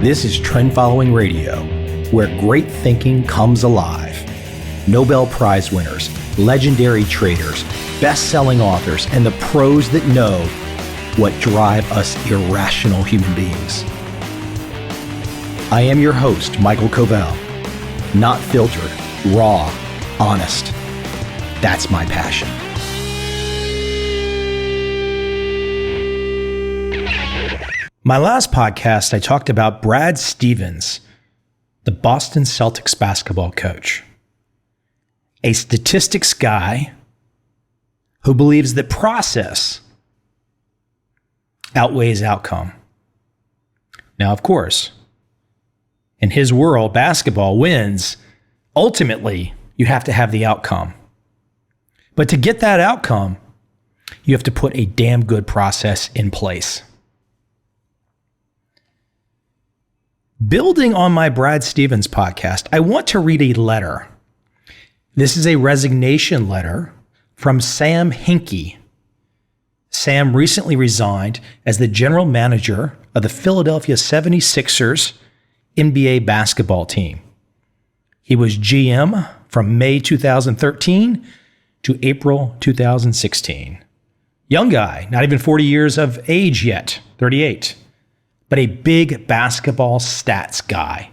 This is Trend Following Radio, where great thinking comes alive. Nobel Prize winners, legendary traders, best-selling authors, and the pros that know what drive us irrational human beings. I am your host, Michael Covel. Not filtered, raw, honest. That's my passion. My last podcast, I talked about Brad Stevens, the Boston Celtics basketball coach. A statistics guy who believes that process outweighs outcome. Now, of course, in his world, basketball wins. Ultimately, you have to have the outcome. But to get that outcome, you have to put a damn good process in place. Building on my Brad Stevens podcast, I want to read a letter. This is a resignation letter from Sam Hinkie. Sam recently resigned as the general manager of the Philadelphia 76ers NBA basketball team. He was GM from May 2013 to April 2016. Young guy, not even 40 years of age yet, 38. But a big basketball stats guy.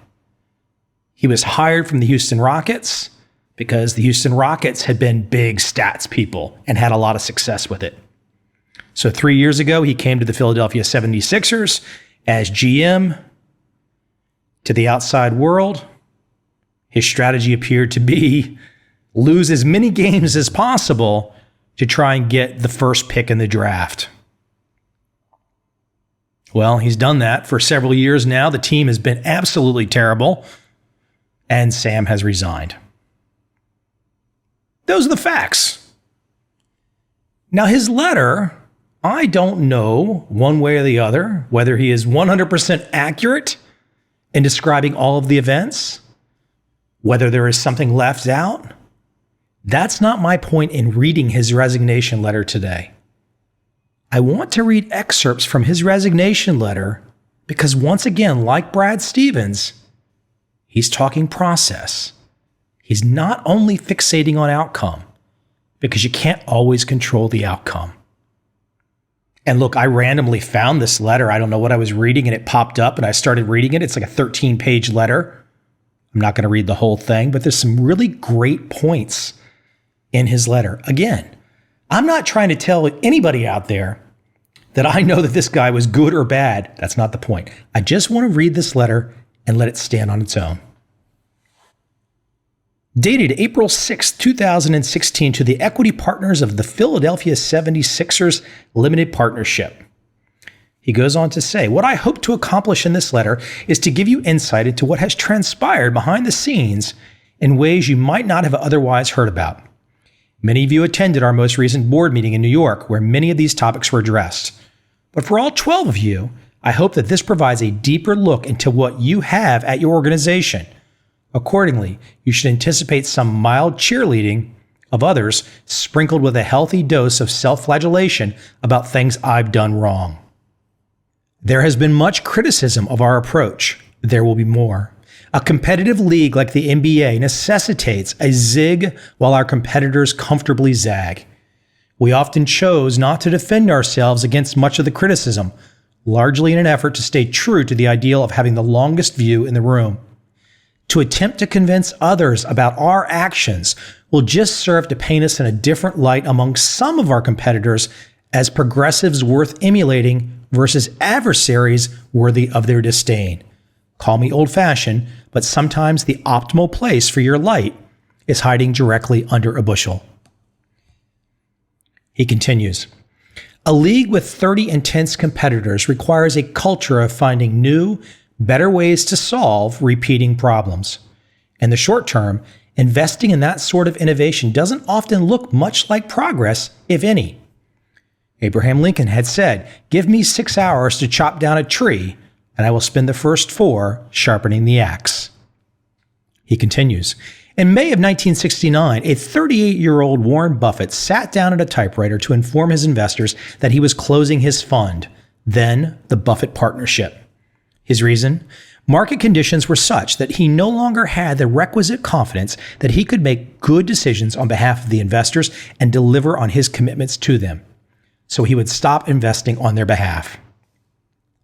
He was hired from the Houston Rockets because the Houston Rockets had been big stats people and had a lot of success with it. So 3 years ago, he came to the Philadelphia 76ers as GM. To the outside world, his strategy appeared to be lose as many games as possible to try and get the first pick in the draft. Well, he's done that for several years now. The team has been absolutely terrible, and Sam has resigned. Those are the facts. Now, his letter, I don't know one way or the other whether he is 100% accurate in describing all of the events, whether there is something left out. That's not my point in reading his resignation letter today. I want to read excerpts from his resignation letter because once again, like Brad Stevens, he's talking process. He's not only fixating on outcome because you can't always control the outcome. And look, I randomly found this letter. I don't know what I was reading and it popped up and I started reading it. It's like a 13-page letter. I'm not going to read the whole thing, but there's some really great points in his letter. Again, I'm not trying to tell anybody out there that I know that this guy was good or bad. That's not the point. I just want to read this letter and let it stand on its own. Dated April 6, 2016 to the equity partners of the Philadelphia 76ers Limited Partnership. He goes on to say, what I hope to accomplish in this letter is to give you insight into what has transpired behind the scenes in ways you might not have otherwise heard about. Many of you attended our most recent board meeting in New York, where many of these topics were addressed. But for all 12 of you, I hope that this provides a deeper look into what you have at your organization. Accordingly, you should anticipate some mild cheerleading of others sprinkled with a healthy dose of self-flagellation about things I've done wrong. There has been much criticism of our approach. There will be more. A competitive league like the NBA necessitates a zig while our competitors comfortably zag. We often chose not to defend ourselves against much of the criticism, largely in an effort to stay true to the ideal of having the longest view in the room. To attempt to convince others about our actions will just serve to paint us in a different light among some of our competitors as progressives worth emulating versus adversaries worthy of their disdain. Call me old-fashioned, but sometimes the optimal place for your light is hiding directly under a bushel. He continues, a league with 30 intense competitors requires a culture of finding new, better ways to solve repeating problems. In the short term, investing in that sort of innovation doesn't often look much like progress, if any. Abraham Lincoln had said, give me 6 hours to chop down a tree, and I will spend the first 4 sharpening the axe. He continues, in May of 1969, a 38-year-old Warren Buffett sat down at a typewriter to inform his investors that he was closing his fund, then the Buffett Partnership. His reason? Market conditions were such that he no longer had the requisite confidence that he could make good decisions on behalf of the investors and deliver on his commitments to them. So he would stop investing on their behalf.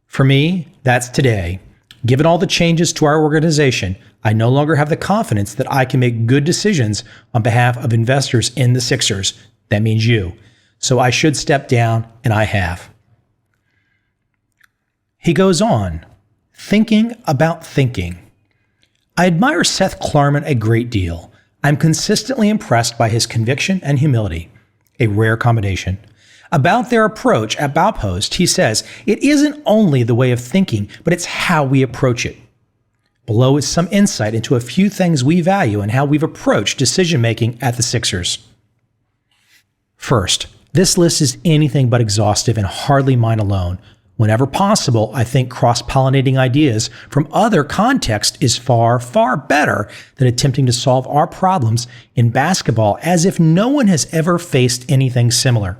For me, that's today. Given all the changes to our organization, I no longer have the confidence that I can make good decisions on behalf of investors in the Sixers. That means you. So I should step down, and I have. He goes on, thinking about thinking. I admire Seth Klarman a great deal. I'm consistently impressed by his conviction and humility, a rare combination. About their approach at Baupost, he says, it isn't only the way of thinking, but it's how we approach it. Below is some insight into a few things we value and how we've approached decision-making at the Sixers. First, this list is anything but exhaustive and hardly mine alone. Whenever possible, I think cross-pollinating ideas from other contexts is far, far better than attempting to solve our problems in basketball as if no one has ever faced anything similar.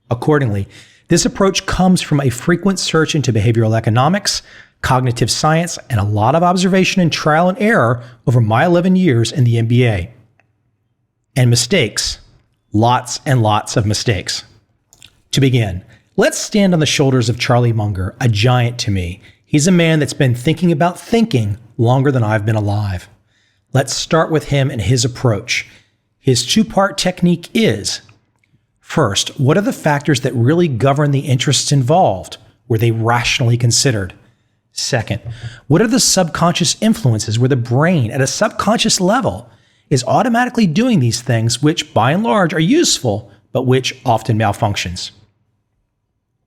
Accordingly, this approach comes from a frequent search into behavioral economics, cognitive science, and a lot of observation and trial and error over my 11 years in the NBA. And mistakes. Lots and lots of mistakes. To begin, let's stand on the shoulders of Charlie Munger, a giant to me. He's a man that's been thinking about thinking longer than I've been alive. Let's start with him and his approach. His two-part technique is: first, what are the factors that really govern the interests involved? Were they rationally considered? Second, what are the subconscious influences where the brain, at a subconscious level, is automatically doing these things which, by and large, are useful, but which often malfunctions?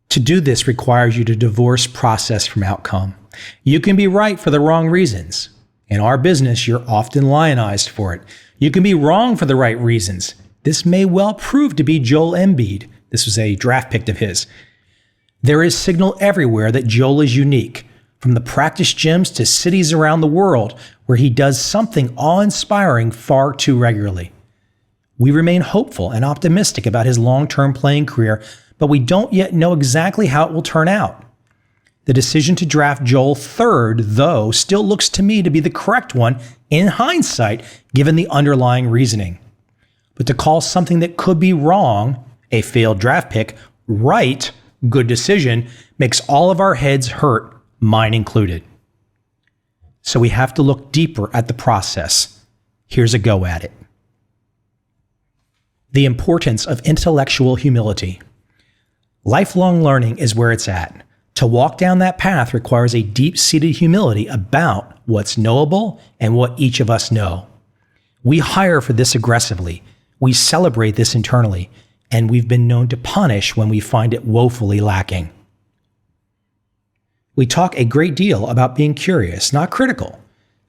To do this requires you to divorce process from outcome. You can be right for the wrong reasons. In our business, you're often lionized for it. You can be wrong for the right reasons. This may well prove to be Joel Embiid. This was a draft pick of his. There is signal everywhere that Joel is unique, from the practice gyms to cities around the world where he does something awe-inspiring far too regularly. We remain hopeful and optimistic about his long-term playing career, but we don't yet know exactly how it will turn out. The decision to draft Joel third, though, still looks to me to be the correct one in hindsight, given the underlying reasoning. But to call something that could be wrong, a failed draft pick, right, good decision, makes all of our heads hurt, mine included. So we have to look deeper at the process. Here's a go at it. The importance of intellectual humility. Lifelong learning is where it's at. To walk down that path requires a deep-seated humility about what's knowable and what each of us know. We hire for this aggressively. We celebrate this internally, and we've been known to punish when we find it woefully lacking. We talk a great deal about being curious, not critical,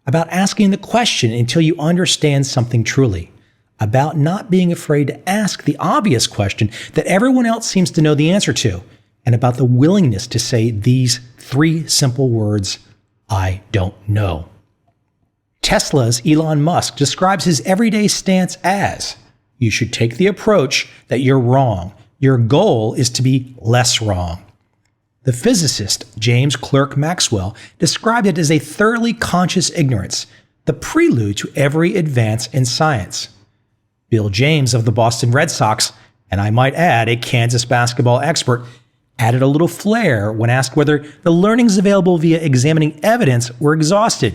about asking the question until you understand something truly, about not being afraid to ask the obvious question that everyone else seems to know the answer to, and about the willingness to say these 3 simple words, I don't know. Tesla's Elon Musk describes his everyday stance as, you should take the approach that you're wrong. Your goal is to be less wrong. The physicist James Clerk Maxwell described it as a thoroughly conscious ignorance, the prelude to every advance in science. Bill James of the Boston Red Sox, and I might add a Kansas basketball expert, added a little flair when asked whether the learnings available via examining evidence were exhausted.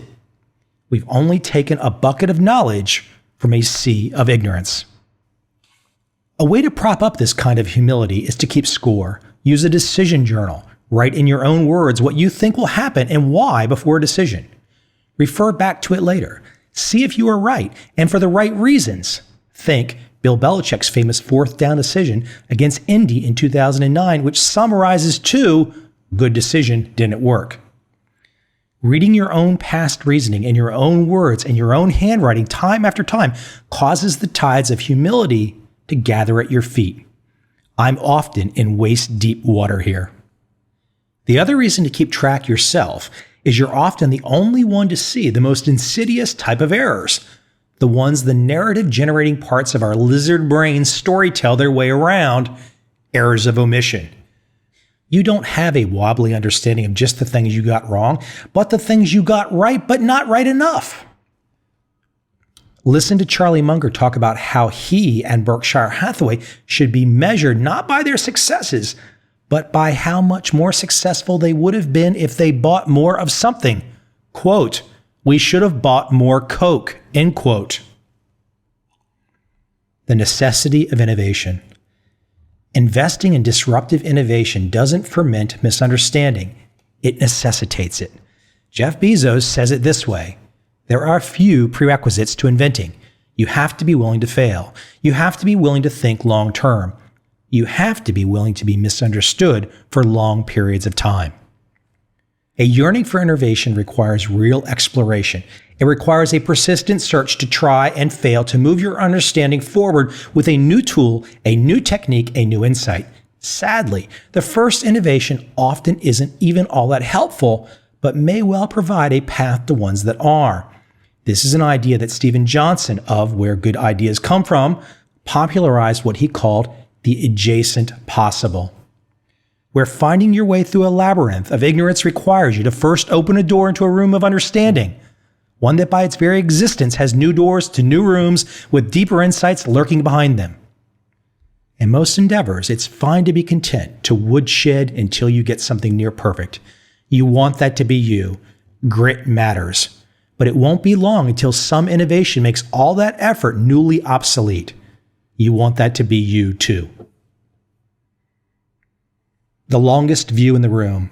We've only taken a bucket of knowledge from a sea of ignorance. A way to prop up this kind of humility is to keep score. Use a decision journal. Write in your own words what you think will happen and why before a decision. Refer back to it later. See if you are right and for the right reasons. Think Bill Belichick's famous 4th down decision against Indy in 2009, which summarizes to good decision didn't work. Reading your own past reasoning in your own words and your own handwriting time after time causes the tides of humility to gather at your feet. I'm often in waist-deep water here. The other reason to keep track yourself is you're often the only one to see the most insidious type of errors, the ones the narrative-generating parts of our lizard brains storytell their way around, errors of omission. You don't have a wobbly understanding of just the things you got wrong, but the things you got right, but not right enough. Listen to Charlie Munger talk about how he and Berkshire Hathaway should be measured not by their successes, but by how much more successful they would have been if they bought more of something. Quote, "We should have bought more Coke," end quote. The necessity of innovation. Investing in disruptive innovation doesn't ferment misunderstanding. It necessitates it. Jeff Bezos says it this way: there are few prerequisites to inventing. You have to be willing to fail. You have to be willing to think long term. You have to be willing to be misunderstood for long periods of time. A yearning for innovation requires real exploration. It requires a persistent search to try and fail to move your understanding forward with a new tool, a new technique, a new insight. Sadly, the first innovation often isn't even all that helpful, but may well provide a path to ones that are. This is an idea that Stephen Johnson of Where Good Ideas Come From popularized what he called the adjacent possible, where finding your way through a labyrinth of ignorance requires you to first open a door into a room of understanding, one that by its very existence has new doors to new rooms with deeper insights lurking behind them. In most endeavors, it's fine to be content to woodshed until you get something near perfect. You want that to be you. Grit matters. But it won't be long until some innovation makes all that effort newly obsolete. You want that to be you too. The longest view in the room.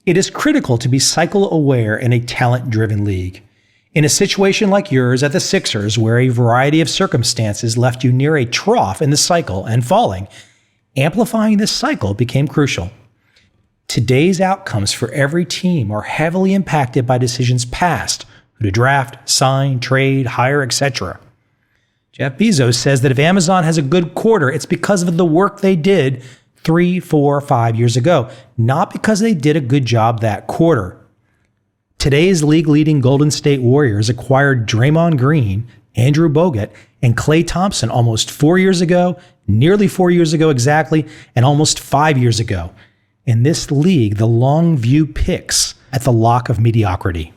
It is critical to be cycle aware in a talent-driven league. In a situation like yours at the Sixers, where a variety of circumstances left you near a trough in the cycle and falling, amplifying this cycle became crucial. Today's outcomes for every team are heavily impacted by decisions past, who to draft, sign, trade, hire, etc. Jeff Bezos says that if Amazon has a good quarter, it's because of the work they did 3, 4, 5 years ago, not because they did a good job that quarter. Today's league-leading Golden State Warriors acquired Draymond Green, Andrew Bogut, and Klay Thompson almost 4 years ago, nearly 4 years ago exactly, and almost 5 years ago. In this league, the long view picks at the lock of mediocrity.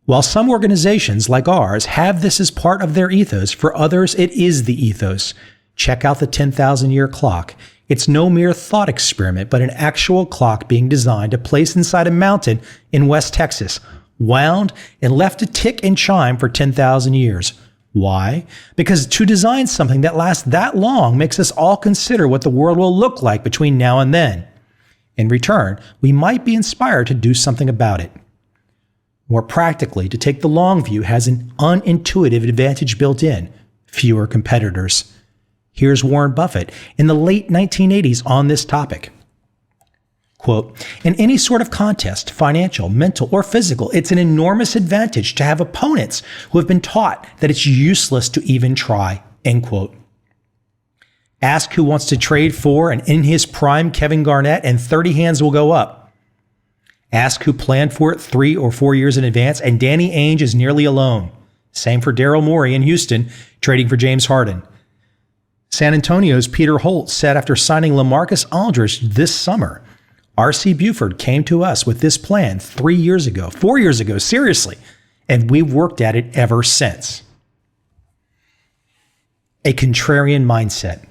While some organizations like ours have this as part of their ethos, for others it is the ethos. Check out the 10,000-year clock. It's no mere thought experiment, but an actual clock being designed to place inside a mountain in West Texas, wound and left to tick and chime for 10,000 years. Why? Because to design something that lasts that long makes us all consider what the world will look like between now and then. In return, we might be inspired to do something about it. More practically, to take the long view has an unintuitive advantage built in: fewer competitors. Here's Warren Buffett in the late 1980s on this topic. Quote, "In any sort of contest, financial, mental, or physical, it's an enormous advantage to have opponents who have been taught that it's useless to even try," end quote. Ask who wants to trade for and in his prime Kevin Garnett and 30 hands will go up. Ask who planned for it 3 or 4 years in advance and Danny Ainge is nearly alone. Same for Daryl Morey in Houston, trading for James Harden. San Antonio's Peter Holt said after signing LaMarcus Aldridge this summer, R.C. Buford came to us with this plan 3 years ago, 4 years ago, seriously, and we've worked at it ever since. A contrarian mindset.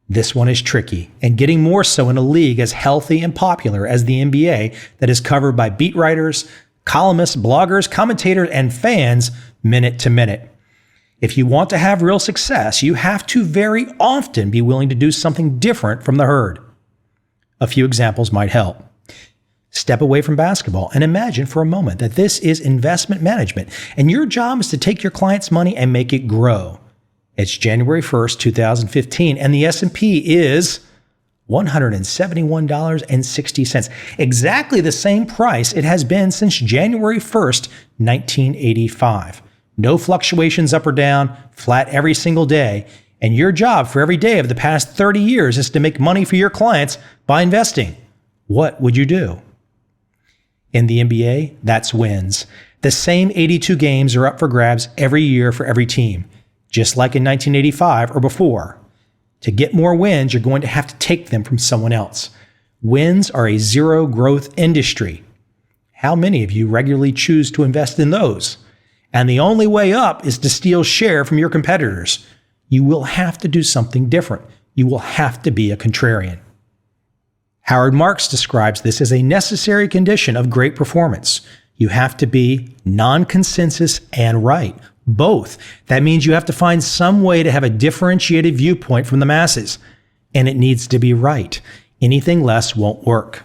This one is tricky, and getting more so in a league as healthy and popular as the NBA that is covered by beat writers, columnists, bloggers, commentators, and fans minute to minute. If you want to have real success, you have to very often be willing to do something different from the herd. A few examples might help. Step away from basketball and imagine for a moment that this is investment management, and your job is to take your client's money and make it grow. It's January 1st, 2015, and the S&P is $171.60, exactly the same price it has been since January 1st, 1985. No fluctuations up or down, flat every single day, and your job for every day of the past 30 years is to make money for your clients by investing. What would you do? In the NBA, that's wins. The same 82 games are up for grabs every year for every team, just like in 1985 or before. To get more wins, you're going to have to take them from someone else. Wins are a zero growth industry. How many of you regularly choose to invest in those? And the only way up is to steal share from your competitors. You will have to do something different. You will have to be a contrarian. Howard Marks describes this as a necessary condition of great performance. You have to be non-consensus and right. Both. That means you have to find some way to have a differentiated viewpoint from the masses. And it needs to be right. Anything less won't work.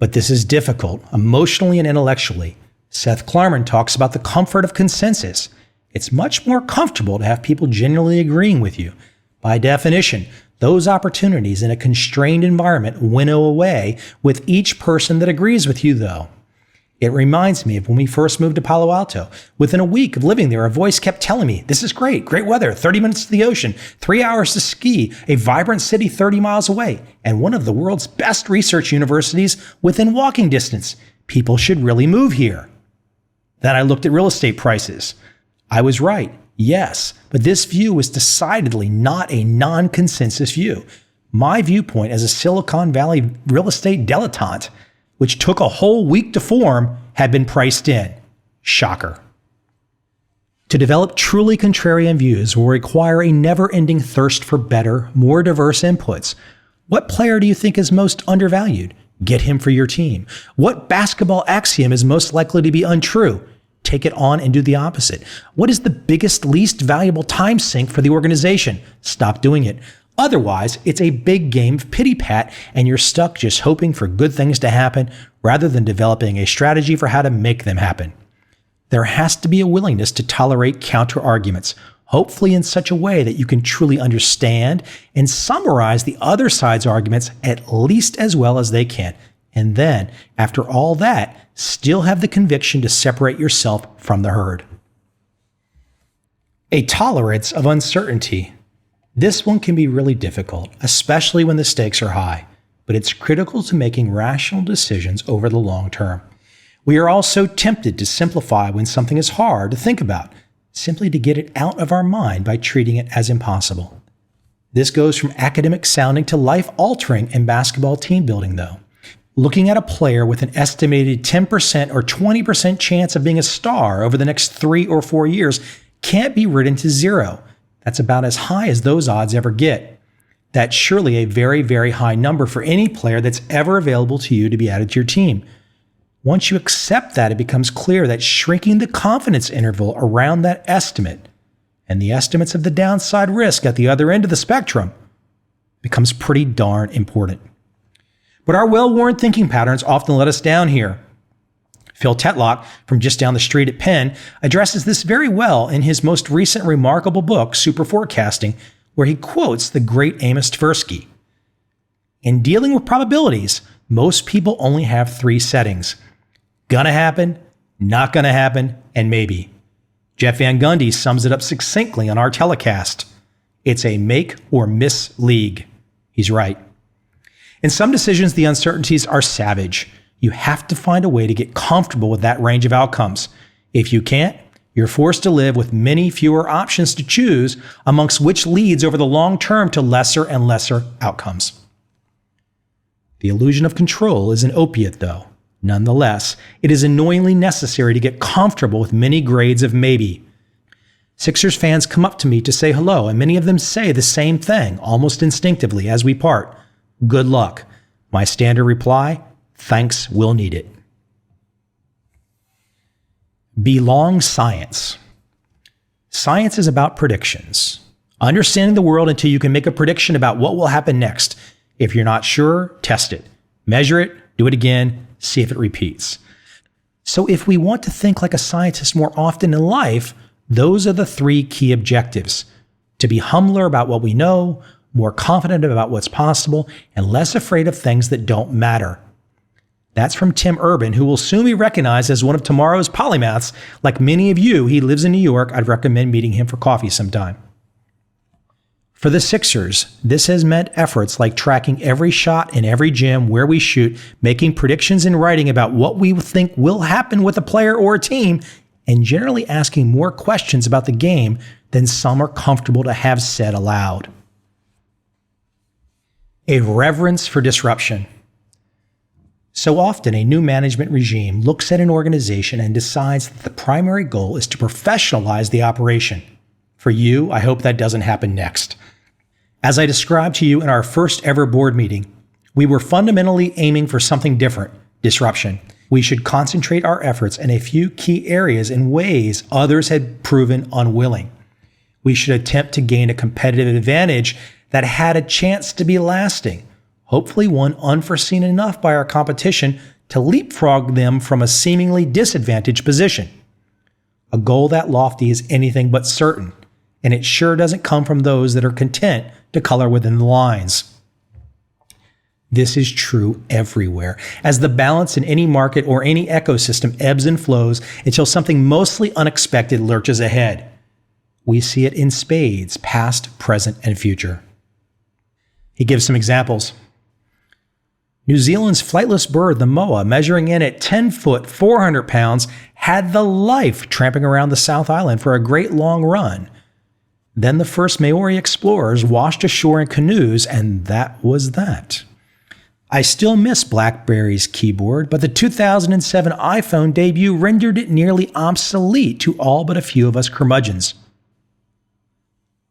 But this is difficult, emotionally and intellectually. Seth Klarman talks about the comfort of consensus. It's much more comfortable to have people genuinely agreeing with you. By definition, those opportunities in a constrained environment winnow away with each person that agrees with you, though. It reminds me of when we first moved to Palo Alto. Within a week of living there, a voice kept telling me, this is great weather, 30 minutes to the ocean, 3 hours to ski, a vibrant city 30 miles away, and one of the world's best research universities within walking distance. People should really move here. Then I looked at real estate prices. I was right, yes, but this view was decidedly not a non-consensus view. My viewpoint as a Silicon Valley real estate dilettante, which took a whole week to form, had been priced in. Shocker. To develop truly contrarian views will require a never-ending thirst for better, more diverse inputs. What player do you think is most undervalued? Get him for your team. What basketball axiom is most likely to be untrue? Take it on and do the opposite. What is the biggest, least valuable time sink for the organization? Stop doing it. Otherwise, it's a big game of pity-pat, and you're stuck just hoping for good things to happen rather than developing a strategy for how to make them happen. There has to be a willingness to tolerate counter-arguments, hopefully in such a way that you can truly understand and summarize the other side's arguments at least as well as they can. And then, after all that, still have the conviction to separate yourself from the herd. A tolerance of uncertainty. This one can be really difficult, especially when the stakes are high, but it's critical to making rational decisions over the long term. We are all so tempted to simplify when something is hard to think about, simply to get it out of our mind by treating it as impossible. This goes from academic sounding to life-altering in basketball team building, though. Looking at a player with an estimated 10% or 20% chance of being a star over the next 3 or 4 years can't be written to zero. That's about as high as those odds ever get. That's surely a very, very high number for any player that's ever available to you to be added to your team. Once you accept that, it becomes clear that shrinking the confidence interval around that estimate and the estimates of the downside risk at the other end of the spectrum becomes pretty darn important. But our well-worn thinking patterns often let us down here. Phil Tetlock, from just down the street at Penn, addresses this very well in his most recent remarkable book, Super Forecasting, where he quotes the great Amos Tversky. In dealing with probabilities, most people only have 3 settings. Gonna happen, not gonna happen, and maybe. Jeff Van Gundy sums it up succinctly on our telecast. It's a make or miss league. He's right. In some decisions, the uncertainties are savage. You have to find a way to get comfortable with that range of outcomes. If you can't, you're forced to live with many fewer options to choose amongst which leads over the long term to lesser and lesser outcomes. The illusion of control is an opiate, though. Nonetheless, it is annoyingly necessary to get comfortable with many grades of maybe. Sixers fans come up to me to say hello, and many of them say the same thing, almost instinctively, as we part. Good luck. My standard reply, thanks, we'll need it. Belong science. Science is about predictions. Understanding the world until you can make a prediction about what will happen next. If you're not sure, test it. Measure it, do it again, see if it repeats. So if we want to think like a scientist more often in life, those are the 3 key objectives. To be humbler about what we know, more confident about what's possible, and less afraid of things that don't matter. That's from Tim Urban, who will soon be recognized as one of tomorrow's polymaths. Like many of you, he lives in New York. I'd recommend meeting him for coffee sometime. For the Sixers, this has meant efforts like tracking every shot in every gym where we shoot, making predictions and writing about what we think will happen with a player or a team, and generally asking more questions about the game than some are comfortable to have said aloud. A reverence for disruption. So often, a new management regime looks at an organization and decides that the primary goal is to professionalize the operation. For you, I hope that doesn't happen next. As I described to you in our first ever board meeting, we were fundamentally aiming for something different: disruption. We should concentrate our efforts in a few key areas in ways others had proven unwilling. We should attempt to gain a competitive advantage that had a chance to be lasting, hopefully one unforeseen enough by our competition to leapfrog them from a seemingly disadvantaged position. A goal that lofty is anything but certain, and it sure doesn't come from those that are content to color within the lines. This is true everywhere, as the balance in any market or any ecosystem ebbs and flows until something mostly unexpected lurches ahead. We see it in spades, past, present, and future. He gives some examples. New Zealand's flightless bird, the moa, measuring in at 10 foot, 400 pounds, had the life tramping around the South Island for a great long run. Then the first Maori explorers washed ashore in canoes, and that was that. I still miss BlackBerry's keyboard, but the 2007 iPhone debut rendered it nearly obsolete to all but a few of us curmudgeons.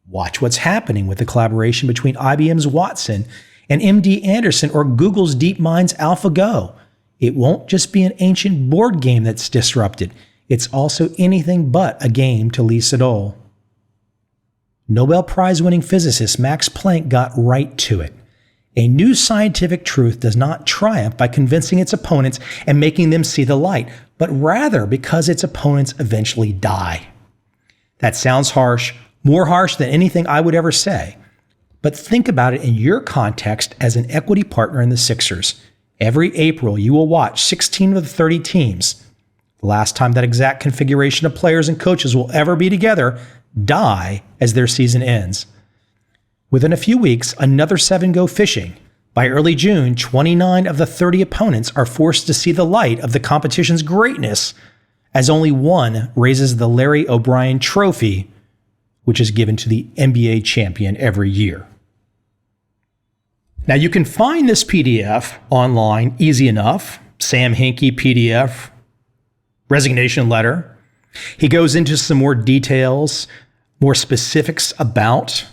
Watch what's happening with the collaboration between IBM's Watson and MD Anderson or Google's DeepMind's AlphaGo. It won't just be an ancient board game that's disrupted. It's also anything but a game to Lee Sedol. Nobel Prize-winning physicist Max Planck got right to it. A new scientific truth does not triumph by convincing its opponents and making them see the light, but rather because its opponents eventually die. That sounds harsh, more harsh than anything I would ever say. But think about it in your context as an equity partner in the Sixers. Every April, you will watch 16 of the 30 teams, the last time that exact configuration of players and coaches will ever be together, die as their season ends. Within a few weeks, another 7 go fishing. By early June, 29 of the 30 opponents are forced to see the light of the competition's greatness, as only one raises the Larry O'Brien Trophy, which is given to the NBA champion every year. Now, you can find this PDF online easy enough. Sam Hinkie PDF, resignation letter. He goes into some more details, more specifics about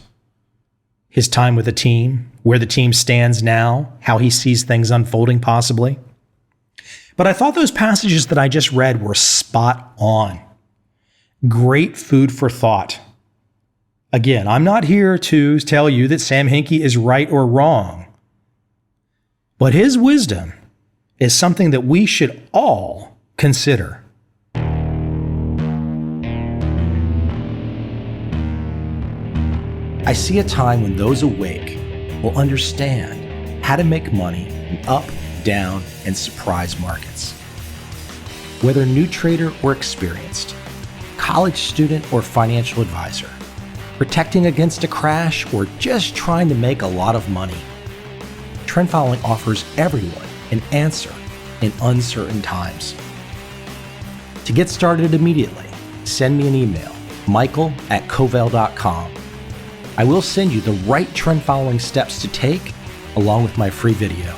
his time with the team, where the team stands now, how he sees things unfolding possibly. But I thought those passages that I just read were spot on. Great food for thought. Again, I'm not here to tell you that Sam Hinkie is right or wrong, but his wisdom is something that we should all consider. I see a time when those awake will understand how to make money in up, down, and surprise markets. Whether new trader or experienced, college student or financial advisor, protecting against a crash or just trying to make a lot of money, trend following offers everyone an answer in uncertain times. To get started immediately, send me an email, michael@covel.com. I will send you the right trend following steps to take along with my free video.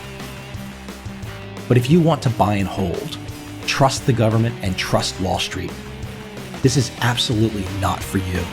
But if you want to buy and hold, trust the government and trust Wall Street, this is absolutely not for you.